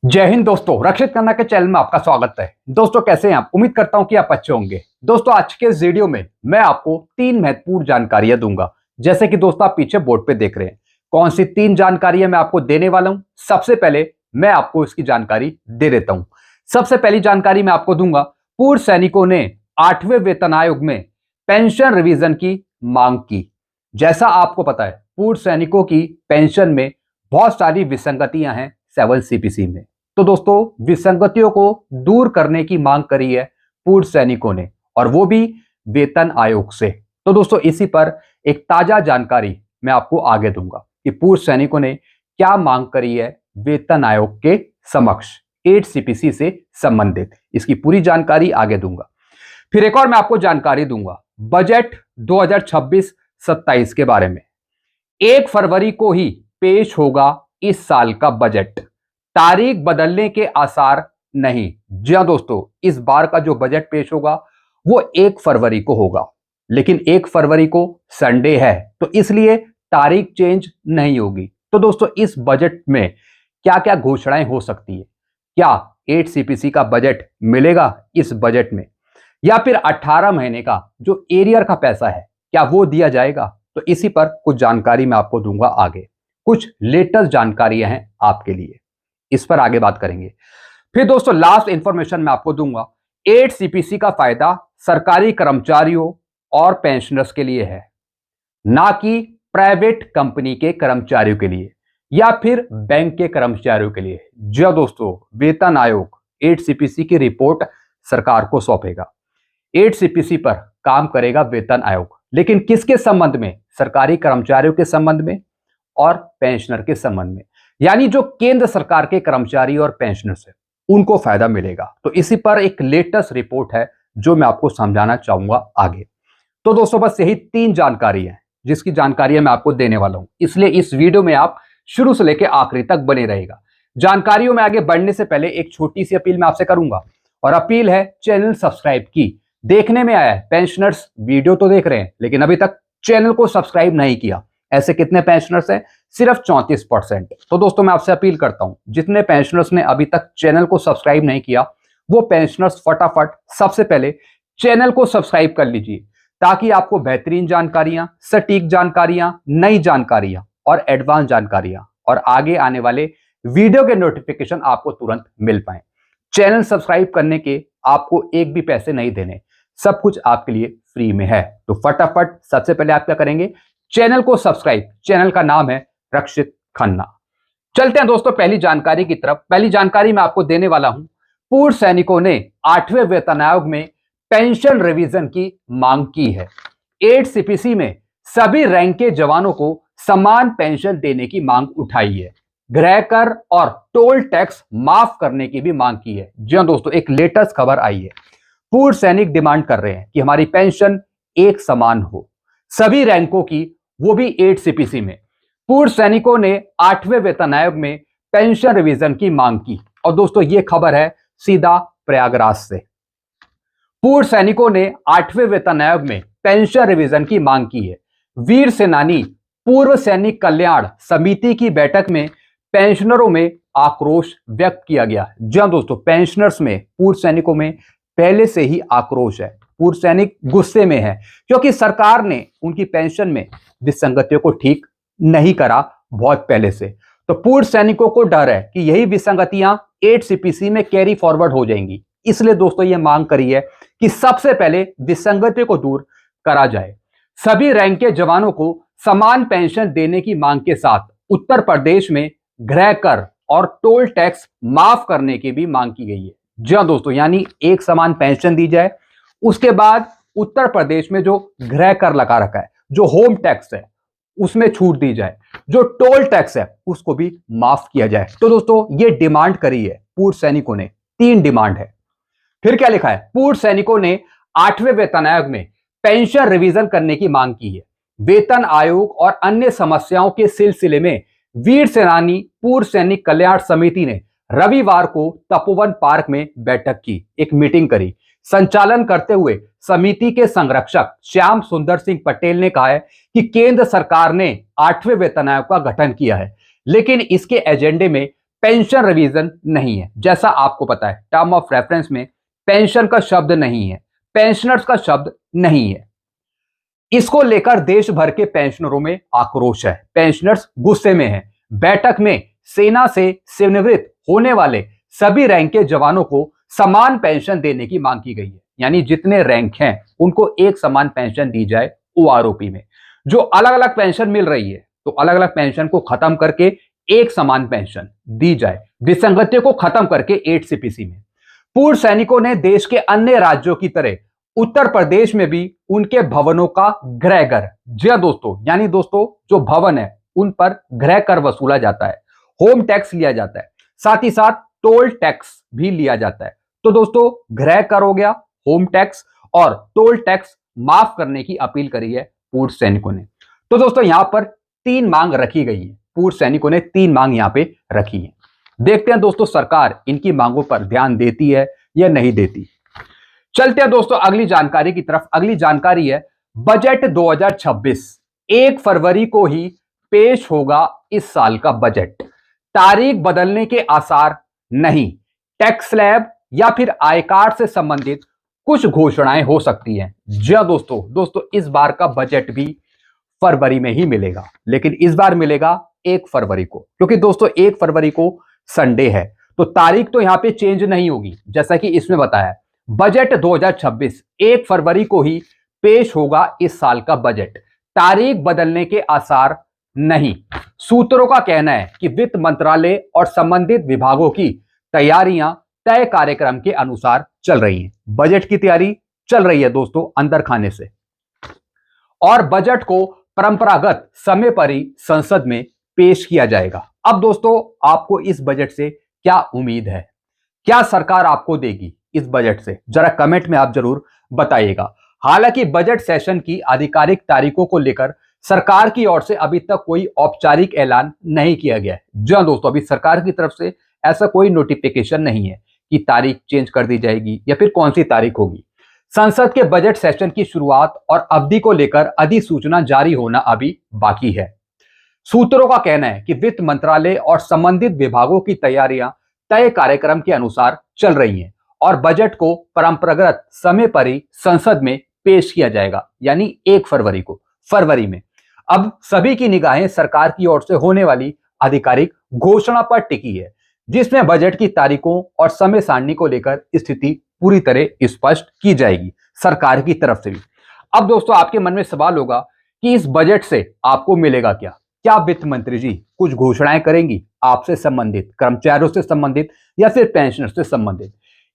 जय हिंद दोस्तों, रक्षित खन्ना के चैनल में आपका स्वागत है। दोस्तों कैसे हैं आप? उम्मीद करता हूं कि आप अच्छे होंगे। दोस्तों आज के इस वीडियो में मैं आपको 3 महत्वपूर्ण जानकारियां दूंगा। जैसे कि दोस्तों आप पीछे बोर्ड पे देख रहे हैं, कौन सी 3 जानकारियां मैं आपको देने वाला हूं। सबसे पहले मैं आपको इसकी जानकारी दे देता हूं। सबसे पहली जानकारी मैं आपको दूंगा, पूर्व सैनिकों ने 8वें वेतन आयोग में पेंशन रिवीजन की मांग की। जैसा आपको पता है, पूर्व सैनिकों की पेंशन में बहुत सारी विसंगतियां हैं 7 सीपीसी में। तो दोस्तों विसंगतियों को दूर करने की मांग करी है पूर्व सैनिकों ने, और वो भी वेतन आयोग से। तो दोस्तों इसी पर एक ताजा जानकारी मैं आपको आगे दूंगा कि पूर्व सैनिकों ने क्या मांग करी है वेतन आयोग के समक्ष 8 सीपीसी से संबंधित। इसकी पूरी जानकारी आगे दूंगा। फिर एक और मैं आपको जानकारी दूंगा बजट 2026-27 के बारे में। 1 फरवरी को ही पेश होगा इस साल का बजट, तारीख बदलने के आसार नहीं। जी हां दोस्तों, इस बार का जो बजट पेश होगा वो 1 फरवरी को होगा, लेकिन 1 फरवरी को संडे है तो इसलिए तारीख चेंज नहीं होगी। तो दोस्तों इस बजट में क्या क्या घोषणाएं हो सकती है? क्या 8 सीपीसी का बजट मिलेगा इस बजट में, या फिर 18 महीने का जो एरियर का पैसा है क्या वो दिया जाएगा? तो इसी पर कुछ जानकारी मैं आपको दूंगा आगे। कुछ लेटेस्ट जानकारियां हैं आपके लिए, इस पर आगे बात करेंगे। फिर दोस्तों लास्ट इंफॉर्मेशन मैं आपको दूंगा, 8 सीपीसी का फायदा सरकारी कर्मचारियों और पेंशनर्स के लिए है, ना कि प्राइवेट कंपनी के कर्मचारियों के लिए या फिर बैंक के कर्मचारियों के लिए। जी दोस्तों, वेतन आयोग 8 सीपीसी की रिपोर्ट सरकार को सौंपेगा। 8 सीपीसी पर काम करेगा वेतन आयोग, लेकिन किसके संबंध में? सरकारी कर्मचारियों के संबंध में और पेंशनर के संबंध में, यानी जो केंद्र सरकार के कर्मचारी और पेंशनर्स है उनको फायदा मिलेगा। तो इसी पर एक लेटेस्ट रिपोर्ट है जो मैं आपको समझाना चाहूंगा आगे। तो दोस्तों बस यही 3 जानकारी है जिसकी जानकारी मैं आपको देने वाला हूं, इसलिए इस वीडियो में आप शुरू से लेकर आखिरी तक बने रहेगा। जानकारियों में आगे बढ़ने से पहले एक छोटी सी अपील मैं आपसे करूंगा, और अपील है चैनल सब्सक्राइब की। देखने में आया है पेंशनर्स वीडियो तो देख रहे हैं लेकिन अभी तक चैनल को सब्सक्राइब नहीं किया। ऐसे कितने पेंशनर्स हैं? सिर्फ 34%। तो दोस्तों मैं आपसे अपील करता हूं, जितने पेंशनर्स ने अभी तक चैनल को सब्सक्राइब नहीं किया वो पेंशनर्स फटाफट सबसे पहले चैनल को सब्सक्राइब कर लीजिए, ताकि आपको बेहतरीन जानकारियां, सटीक जानकारियां, नई जानकारियां और एडवांस जानकारियां और आगे आने वाले वीडियो के नोटिफिकेशन आपको तुरंत मिल पाए। चैनल सब्सक्राइब करने के आपको एक भी पैसे नहीं देने, सब कुछ आपके लिए फ्री में है। तो फटाफट सबसे पहले आप क्या करेंगे? चैनल को सब्सक्राइब। चैनल का नाम है रक्षित खन्ना। चलते हैं दोस्तों पहली जानकारी की तरफ। पहली जानकारी मैं आपको देने वाला हूं, पूर्व सैनिकों ने 8वें वेतन आयोग में पेंशन रिवीजन की मांग की है। 8 सीपीसी में सभी रैंक के जवानों को समान पेंशन देने की मांग उठाई है। गृह कर और टोल टैक्स माफ करने की भी मांग की है। जी हां दोस्तों, एक लेटेस्ट खबर आई है। पूर्व सैनिक डिमांड कर रहे हैं कि हमारी पेंशन एक समान हो, सभी रैंकों की, वो भी 8 सीपीसी में। पूर्व सैनिकों ने 8वें वेतन आयोग में पेंशन रिवीजन की मांग की, और दोस्तों ये खबर है सीधा प्रयागराज से। पूर्व सैनिकों ने 8वें वेतन आयोग में पेंशन रिवीजन की मांग की है। वीर सेनानी पूर्व सैनिक कल्याण समिति की बैठक में पेंशनरों में आक्रोश व्यक्त किया गया। जी हां दोस्तों, पेंशनर्स में, पूर्व सैनिकों में पहले से ही आक्रोश है। पूर्व सैनिक गुस्से में है क्योंकि सरकार ने उनकी पेंशन में विसंगतियों को ठीक नहीं करा बहुत पहले से। तो पूर्व सैनिकों को डर है कि यही विसंगतियां 8 सीपीसी में कैरी फॉरवर्ड हो जाएंगी। इसलिए दोस्तों ये मांग करी है कि सबसे पहले विसंगतियों को दूर करा जाए। सभी रैंक के जवानों को समान पेंशन देने की मांग के साथ उत्तर प्रदेश में गृह कर और टोल टैक्स माफ करने की भी मांग की गई है। जी हां दोस्तों, यानी एक समान पेंशन दी जाए, उसके बाद उत्तर प्रदेश में जो गृह कर लगा रखा है, जो होम टैक्स है, उसमें छूट दी जाए, जो टोल टैक्स है उसको भी माफ किया जाए। तो दोस्तों ये डिमांड करी है पूर्व सैनिकों ने, 3 डिमांड है। फिर क्या लिखा है? पूर्व सैनिकों ने 8वें वेतन आयोग में पेंशन रिवीजन करने की मांग की है। वेतन आयोग और अन्य समस्याओं के सिलसिले में वीर सेनानी पूर्व सैनिक कल्याण समिति ने रविवार को तपोवन पार्क में बैठक की, एक मीटिंग करी। संचालन करते हुए समिति के संरक्षक श्याम सुंदर सिंह पटेल ने कहा है कि केंद्र सरकार ने 8वें वेतन आयोग का गठन किया है, लेकिन इसके एजेंडे में पेंशन रिवीजन नहीं है। जैसा आपको पता है टर्म ऑफ रेफरेंस में पेंशन का शब्द नहीं है, पेंशनर्स का शब्द नहीं है। इसको लेकर देश भर के पेंशनरों में आक्रोश है, पेंशनर्स गुस्से में हैं। बैठक में सेना से सेवानिवृत्त होने वाले सभी रैंक के जवानों को समान पेंशन देने की मांग की गई है, यानी जितने रैंक हैं उनको एक समान पेंशन दी जाए। ओआरओपी में जो अलग अलग पेंशन मिल रही है तो अलग अलग पेंशन को खत्म करके एक समान पेंशन दी जाए, विसंगतियों को खत्म करके 8 सीपीसी में। पूर्व सैनिकों ने देश के अन्य राज्यों की तरह उत्तर प्रदेश में भी उनके भवनों का गृह कर, जी हां दोस्तों, यानी दोस्तों जो भवन है उन पर गृह कर वसूला जाता है, होम टैक्स लिया जाता है, साथ ही साथ टोल टैक्स भी लिया जाता है। तो दोस्तों गृह कर हो गया, होम टैक्स और टोल टैक्स माफ करने की अपील करी है पूर्व सैनिकों ने। तो दोस्तों यहां पर 3 मांग रखी गई है, पूर्व सैनिकों ने 3 मांग यहां पे रखी है। देखते हैं दोस्तों सरकार इनकी मांगों पर ध्यान देती है या नहीं देती। चलते हैं दोस्तों अगली जानकारी की तरफ। अगली जानकारी है बजट 2026, 1 फरवरी को ही पेश होगा इस साल का बजट। तारीख बदलने के आसार नहीं, टैक्स स्लैब या फिर आयकर से संबंधित कुछ घोषणाएं हो सकती हैं। जी हां दोस्तों इस बार का बजट भी फरवरी में ही मिलेगा, लेकिन इस बार मिलेगा 1 फरवरी को, क्योंकि दोस्तों 1 फरवरी को संडे है तो तारीख तो यहां पे चेंज नहीं होगी। जैसा कि इसमें बताया बजट 2026 1 फरवरी को ही पेश होगा इस साल का बजट, तारीख बदलने के आसार नहीं। सूत्रों का कहना है कि वित्त मंत्रालय और संबंधित विभागों की तैयारियां तय कार्यक्रम के अनुसार चल रही हैं। बजट की तैयारी चल रही है दोस्तों अंदर खाने से, और बजट को परंपरागत समय पर ही संसद में पेश किया जाएगा। अब दोस्तों आपको इस बजट से क्या उम्मीद है, क्या सरकार आपको देगी इस बजट से, जरा कमेंट में आप जरूर बताइएगा। हालांकि बजट सेशन की आधिकारिक तारीखों को लेकर सरकार की ओर से अभी तक कोई औपचारिक ऐलान नहीं किया गया है। जी हां दोस्तों, अभी सरकार की तरफ से ऐसा कोई नोटिफिकेशन नहीं है कि तारीख चेंज कर दी जाएगी या फिर कौन सी तारीख होगी। संसद के बजट सेशन की शुरुआत और अवधि को लेकर अधिसूचना जारी होना अभी बाकी है। सूत्रों का कहना है कि वित्त मंत्रालय और संबंधित विभागों की तैयारियां तय कार्यक्रम के अनुसार चल रही हैं और बजट को परंपरागत समय पर ही संसद में पेश किया जाएगा, यानी 1 फरवरी को, फरवरी में। अब सभी की निगाहें सरकार की ओर से होने वाली आधिकारिक घोषणा पर टिकी है, जिसमें बजट की तारीखों और समय सारणी को लेकर स्थिति पूरी तरह स्पष्ट की जाएगी सरकार की तरफ से भी। अब दोस्तों आपके मन में सवाल होगा कि इस बजट से आपको मिलेगा क्या? क्या वित्त मंत्री जी कुछ घोषणाएं करेंगी आपसे संबंधित, कर्मचारियों से संबंधित या फिर पेंशनर से संबंधित?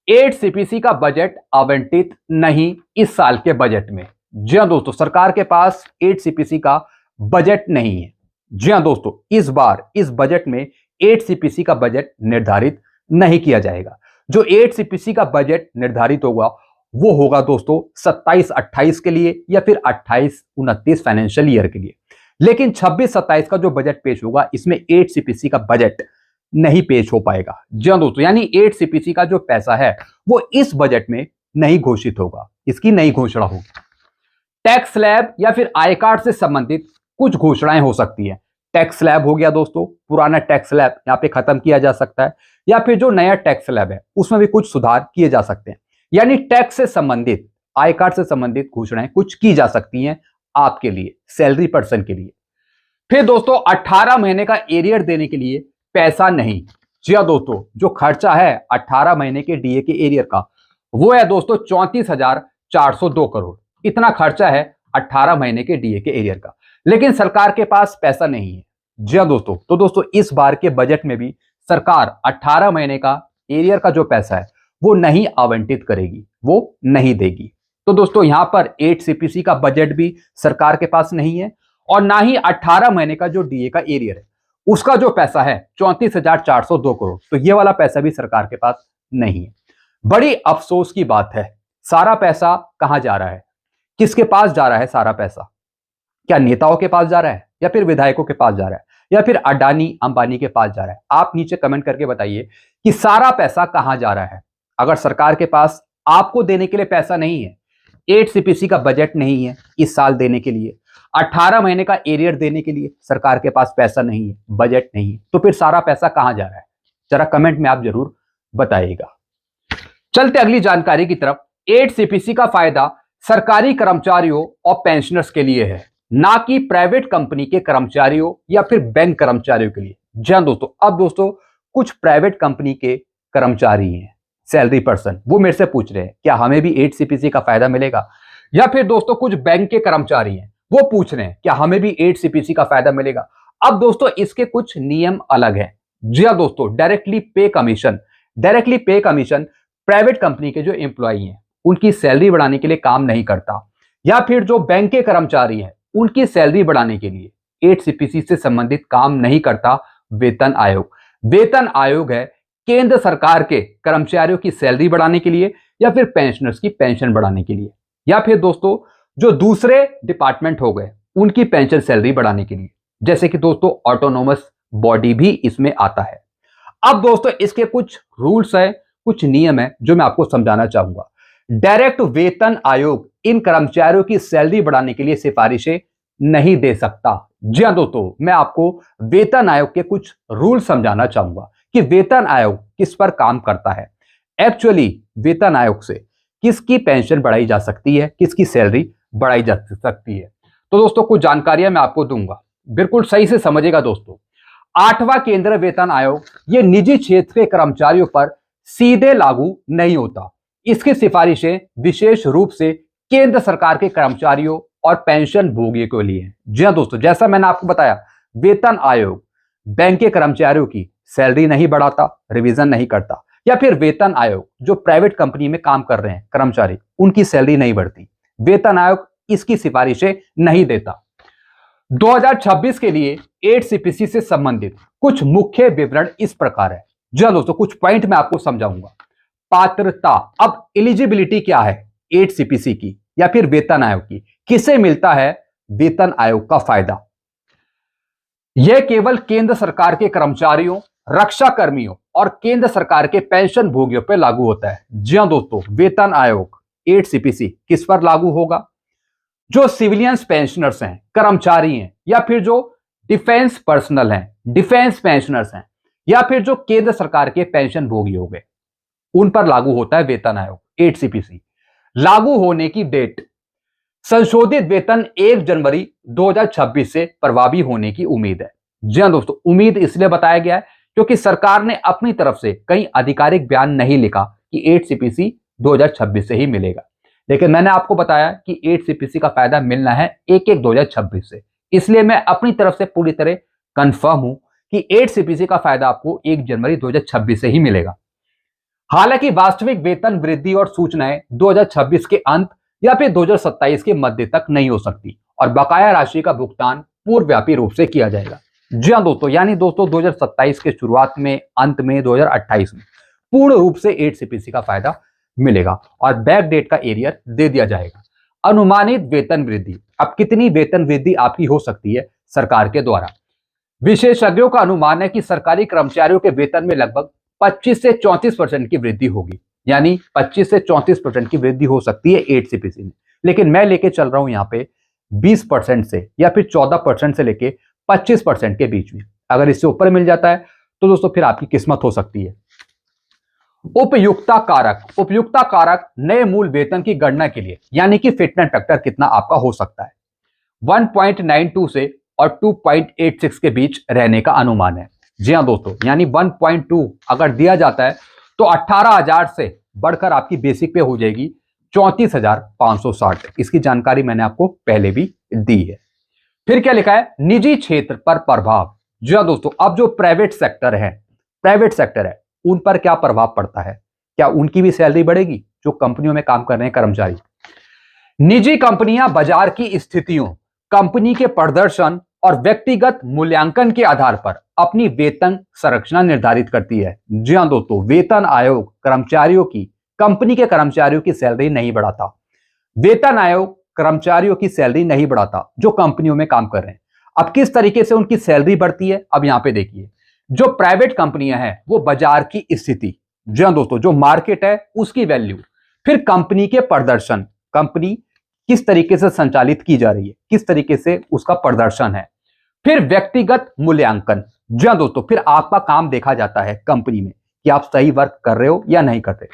8 सीपीसी का बजट आवंटित नहीं इस साल के बजट में। जी हां दोस्तों, सरकार के पास 8 सीपीसी का बजट नहीं है। जी हां दोस्तों, इस बार इस बजट में 8 सीपीसी का बजट निर्धारित नहीं किया जाएगा। जो 8 सीपीसी का बजट निर्धारित होगा वो होगा दोस्तों 27-28 के लिए या फिर 28-29 फाइनेंशियल ईयर के लिए। लेकिन 26-27 का जो बजट पेश होगा इसमें 8 सीपीसी का बजट नहीं पेश हो पाएगा। जी हां दोस्तों, यानी 8 सीपीसी का जो पैसा है वो इस बजट में नहीं घोषित होगा, इसकी नई घोषणा होगी। टैक्स स्लैब या फिर आयकर से संबंधित कुछ घोषणाएं हो सकती है। टैक्स स्लैब हो गया दोस्तों, पुराना टैक्स स्लैब यहाँ पे खत्म किया जा सकता है, या फिर जो नया टैक्स स्लैब है उसमें भी कुछ सुधार किए जा सकते हैं। यानी टैक्स से संबंधित, आयकर से संबंधित घोषणाएं कुछ की जा सकती हैं आपके लिए, सैलरी पर्सन के लिए। फिर दोस्तों 18 महीने का एरियर देने के लिए पैसा नहीं। जी हां दोस्तों, जो खर्चा है 18 महीने के डीए के एरियर का वो है दोस्तों 34,402 करोड़। इतना खर्चा है 18 महीने के डीए के एरियर का, लेकिन सरकार के पास पैसा नहीं है। जी हां दोस्तों, तो दोस्तों इस बार के बजट में भी सरकार 18 महीने का एरियर का जो पैसा है वो नहीं आवंटित करेगी, वो नहीं देगी। तो दोस्तों यहां पर 8 सीपीसी का बजट भी सरकार के पास नहीं है और ना ही 18 महीने का जो डीए का एरियर है उसका जो पैसा है 34,402 करोड़, तो ये वाला पैसा भी सरकार के पास नहीं है। बड़ी अफसोस की बात है, सारा पैसा कहां जा रहा है, किसके पास जा रहा है सारा पैसा? क्या नेताओं के पास जा रहा है या फिर विधायकों के पास जा रहा है या फिर अडानी अंबानी के पास जा रहा है? आप नीचे कमेंट करके बताइए कि सारा पैसा कहां जा रहा है। अगर सरकार के पास आपको देने के लिए पैसा नहीं है, 8 सीपीसी का बजट नहीं है इस साल देने के लिए, 18 महीने का एरियर देने के लिए सरकार के पास पैसा नहीं है, बजट नहीं है, तो फिर सारा पैसा कहां जा रहा है? जरा कमेंट में आप जरूर बताइएगा। चलते अगली जानकारी की तरफ। 8 सीपीसी का फायदा सरकारी कर्मचारियों और पेंशनर्स के लिए है, ना कि प्राइवेट कंपनी के कर्मचारियों या फिर बैंक कर्मचारियों के लिए। जी हाँ दोस्तों, अब दोस्तों कुछ प्राइवेट कंपनी के कर्मचारी हैं, सैलरी पर्सन, वो मेरे से पूछ रहे हैं क्या हमें भी 8 सीपीसी का फायदा मिलेगा, या फिर दोस्तों कुछ बैंक के कर्मचारी हैं वो पूछ रहे हैं क्या हमें भी 8 सीपीसी का फायदा मिलेगा। अब दोस्तों इसके कुछ नियम अलग हैं। जी हाँ दोस्तों, directly pay commission private company के जो एम्प्लॉई हैं उनकी सैलरी बढ़ाने के लिए काम नहीं करता, या फिर जो बैंक के कर्मचारी हैं उनकी सैलरी बढ़ाने के लिए 8 सीपीसी से संबंधित काम नहीं करता वेतन आयोग। वेतन आयोग है केंद्र सरकार के कर्मचारियों की सैलरी बढ़ाने के लिए, या फिर पेंशनर्स की पेंशन बढ़ाने के लिए, या फिर दोस्तों जो दूसरे डिपार्टमेंट हो गए उनकी पेंशन सैलरी बढ़ाने के लिए, जैसे कि दोस्तों ऑटोनोमस बॉडी भी इसमें आता है। अब दोस्तों इसके कुछ रूल्स हैं, कुछ नियम है जो मैं आपको समझाना चाहूंगा। डायरेक्ट वेतन आयोग इन कर्मचारियों की सैलरी बढ़ाने के लिए सिफारिशें नहीं दे सकता। जी हाँ दोस्तों, मैं आपको वेतन आयोग के कुछ रूल समझाना चाहूंगा कि वेतन आयोग किस पर काम करता है। एक्चुअली वेतन आयोग से किसकी पेंशन बढ़ाई जा सकती है, किसकी सैलरी बढ़ाई जा सकती है, तो दोस्तों कुछ जानकारियां मैं आपको दूंगा, बिल्कुल सही से समझेगा दोस्तों। 8वां केंद्रीय वेतन आयोग ये निजी क्षेत्र के कर्मचारियों पर सीधे लागू नहीं होता। इसकी सिफारिशें विशेष रूप से केंद्र सरकार के कर्मचारियों और पेंशन भोगियों के लिए है। जी हाँ दोस्तों, जैसा मैंने आपको बताया, वेतन आयोग बैंक के कर्मचारियों की सैलरी नहीं बढ़ाता, रिवीजन नहीं करता, या फिर वेतन आयोग जो प्राइवेट कंपनी में काम कर रहे हैं कर्मचारी उनकी सैलरी नहीं बढ़ती, वेतन आयोग इसकी सिफारिशें नहीं देता। 2026 के लिए 8 सीपीसी से संबंधित कुछ मुख्य विवरण इस प्रकार है। जी हाँ दोस्तों, कुछ पॉइंट मैं आपको समझाऊंगा। पात्रता, अब एलिजिबिलिटी क्या है 8 सीपीसी की या फिर वेतन आयोग की, किसे मिलता है वेतन आयोग का फायदा। यह केवल केंद्र सरकार के कर्मचारियों, रक्षा कर्मियों और केंद्र सरकार के पेंशन भोगियों पर लागू होता है। जी हाँ दोस्तों, वेतन आयोग 8 सीपीसी किस पर लागू होगा, जो सिविलियंस पेंशनर्स हैं, कर्मचारी हैं, या फिर जो डिफेंस पर्सनल हैं, डिफेंस पेंशनर्स हैं, या फिर जो केंद्र सरकार के पेंशन भोगी हो गए, उन पर लागू होता है वेतन आयोग 8 सीपीसी। लागू होने की डेट, संशोधित वेतन 1 जनवरी 2026 से प्रभावी होने की उम्मीद है। जी हाँ दोस्तों, उम्मीद इसलिए बताया गया है क्योंकि सरकार ने अपनी तरफ से कहीं आधिकारिक बयान नहीं लिखा कि 8 सीपीसी 2026 से ही मिलेगा, लेकिन मैंने आपको बताया कि 8 सीपीसी का फायदा मिलना है 1/1/2026 से, इसलिए मैं अपनी तरफ से पूरी तरह कंफर्म हूं कि 8 सीपीसी का फायदा आपको 1 जनवरी 2026 से ही मिलेगा। हालांकि वास्तविक वेतन वृद्धि और सूचनाएं 2026 के अंत या फिर 2027 के मध्य तक नहीं हो सकती और बकाया राशि का भुगतान पूर्वव्यापी रूप से किया जाएगा। जी हाँ दोस्तों, यानी दोस्तों 2027 के शुरुआत में, अंत में, 2028 में पूर्ण रूप से 8 सीपीसी का फायदा मिलेगा और बैक डेट का एरियर दे दिया जाएगा। अनुमानित वेतन वृद्धि, अब कितनी वेतन वृद्धि आपकी हो सकती है सरकार के द्वारा। विशेषज्ञों का अनुमान है कि सरकारी कर्मचारियों के वेतन में लगभग 25 से 34% की वृद्धि होगी, यानी 25 से 34% की वृद्धि हो सकती है 8 सीपीसी में, लेकिन मैं लेके चल रहा हूं यहाँ पे 20% से या फिर 14% से लेके 25% के बीच में। अगर इससे ऊपर मिल जाता है तो दोस्तों फिर आपकी किस्मत हो सकती है। उपयुक्तता कारक, उपयुक्तता कारक नए मूल वेतन की गणना के लिए, यानी कि फिटनेस फैक्टर कितना आपका हो सकता है, 1.92 से और 2.86 के बीच रहने का अनुमान है। जी हाँ दोस्तों, यानी 1.2 अगर दिया जाता है तो 18,000 से बढ़कर आपकी बेसिक पे हो जाएगी 34,560। इसकी जानकारी मैंने आपको पहले भी दी है। फिर क्या लिखा है, निजी क्षेत्र पर प्रभाव। जी हाँ दोस्तों, अब जो प्राइवेट सेक्टर है उन पर क्या प्रभाव पड़ता है, क्या उनकी भी सैलरी बढ़ेगी जो कंपनियों में काम कर रहे हैं कर्मचारी। निजी कंपनियां बाजार की स्थितियों, कंपनी के प्रदर्शन और व्यक्तिगत मूल्यांकन के आधार पर अपनी वेतन संरचना निर्धारित करती है। जी हाँ दोस्तों, वेतन आयोग कर्मचारियों की, कंपनी के कर्मचारियों की सैलरी नहीं बढ़ाता। वेतन आयोग कर्मचारियों की सैलरी नहीं बढ़ाता जो कंपनियों में काम कर रहे हैं। अब किस तरीके से उनकी सैलरी बढ़ती है, अब यहां पे देखिए, जो प्राइवेट कंपनियां हैं वो बाजार की स्थिति, जी हाँ दोस्तों, जो मार्केट है उसकी वैल्यू, फिर कंपनी के प्रदर्शन, कंपनी किस तरीके से संचालित की जा रही है, किस तरीके से उसका प्रदर्शन है, फिर व्यक्तिगत मूल्यांकन। जी हाँ दोस्तों, फिर आपका काम देखा जाता है कंपनी में कि आप सही वर्क कर रहे हो या नहीं कर रहे।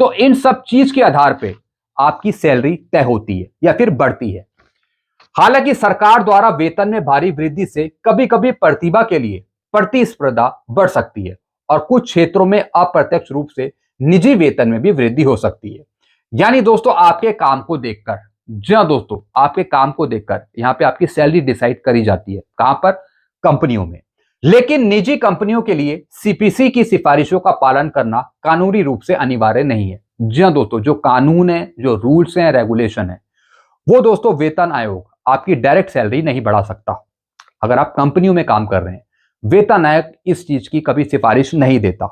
तो इन सब चीज के आधार पे आपकी सैलरी तय होती है या फिर बढ़ती है। हालांकि सरकार द्वारा वेतन में भारी वृद्धि से कभी कभी प्रतिभा के लिए प्रतिस्पर्धा बढ़ सकती है और कुछ क्षेत्रों में अप्रत्यक्ष रूप से निजी वेतन में भी वृद्धि हो सकती है। यानी दोस्तों आपके काम को देखकर, जी हाँ दोस्तों, आपके काम को देखकर यहां पे आपकी सैलरी डिसाइड करी जाती है। कहां पर? कंपनियों में। लेकिन निजी कंपनियों के लिए सीपीसी की सिफारिशों का पालन करना कानूनी रूप से अनिवार्य नहीं है। जी हाँ दोस्तों, जो कानून है, जो रूल्स हैं, रेगुलेशन है, वो दोस्तों वेतन आयोग आपकी डायरेक्ट सैलरी नहीं बढ़ा सकता। अगर आप कंपनियों में काम कर रहे हैं, वेतन आयोग इस चीज की कभी सिफारिश नहीं देता।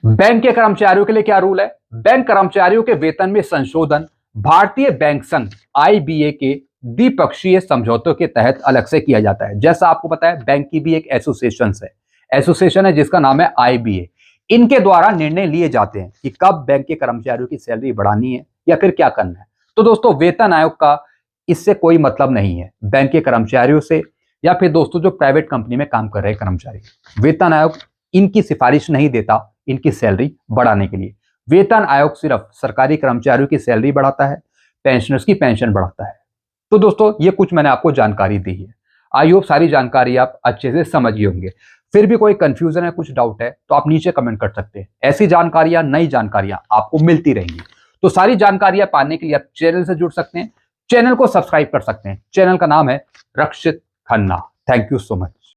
बैंक के कर्मचारियों के लिए क्या रूल है? बैंक कर्मचारियों के वेतन में संशोधन भारतीय बैंक संघ आईबीए के द्विपक्षीय समझौतों के तहत अलग से किया जाता है। जैसा आपको पता है, बैंक की भी एक एसोसिएशन है जिसका नाम है आईबीए। इनके द्वारा निर्णय लिए जाते हैं कि कब बैंक के कर्मचारियों की सैलरी बढ़ानी है या फिर क्या करना है। तो दोस्तों वेतन आयोग का इससे कोई मतलब नहीं है बैंक के कर्मचारियों से, या फिर दोस्तों जो प्राइवेट कंपनी में काम कर रहे कर्मचारी। वेतन आयोग इनकी सिफारिश नहीं देता इनकी सैलरी बढ़ाने के लिए। वेतन आयोग सिर्फ सरकारी कर्मचारियों की सैलरी बढ़ाता है, पेंशनर्स की पेंशन बढ़ाता है। तो दोस्तों ये कुछ मैंने आपको जानकारी दी है। आई होप सारी जानकारी आप अच्छे से समझ गए होंगे। फिर भी कोई कंफ्यूजन है, कुछ डाउट है, तो आप नीचे कमेंट कर सकते हैं। ऐसी जानकारियां, नई जानकारियां आपको मिलती रहेंगी। तो सारी जानकारियां पाने के लिए आप चैनल से जुड़ सकते हैं, चैनल को सब्सक्राइब कर सकते हैं। चैनल का नाम है Rakshit Khanna. Thank you so much.